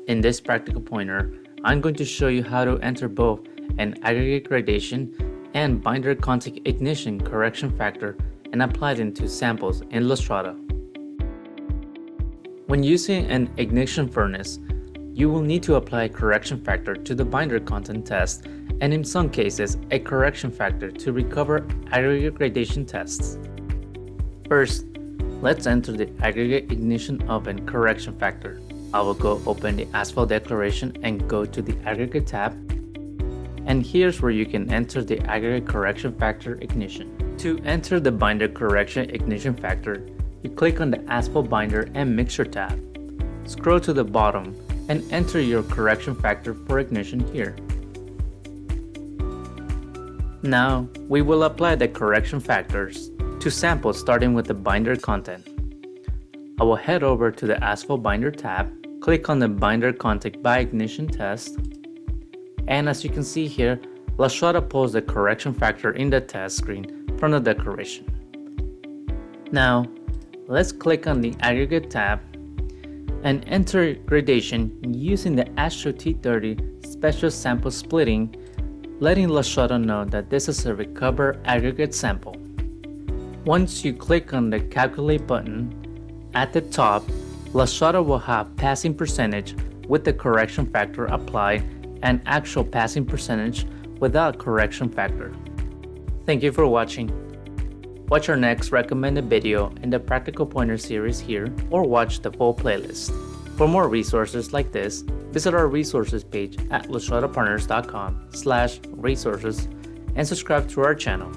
In this practical pointer, I'm going to show you how to enter both an aggregate gradation and binder contact ignition correction factor and apply them to samples in LASTRADA. When using an ignition furnace, you will need to apply a correction factor to the binder contact test and in some cases a correction factor to recover aggregate gradation tests. First, let's enter the aggregate ignition oven correction factor. I will go open the asphalt declaration and go to the aggregate tab. And here's where you can enter the aggregate correction factor ignition. To enter the binder correction ignition factor, you click on the asphalt binder and mixture tab. Scroll to the bottom and enter your correction factor for ignition here. Now, we will apply the correction factors to samples starting with the binder content. I will head over to the asphalt binder tab, click on the binder contact by ignition test, and as you can see here, LASTRADA pulls the correction factor in the test screen from the declaration. Now, let's click on the aggregate tab and enter gradation using the Astro T30 special sample splitting, letting LASTRADA know that this is a recover aggregate sample. Once you click on the calculate button, at the top, LASTRADA will have passing percentage with the correction factor applied and actual passing percentage without correction factor. Thank you for watching. Watch our next recommended video in the Practical Pointer series here or watch the full playlist. For more resources like this, visit our resources page at lastradapartners.com/resources and subscribe to our channel.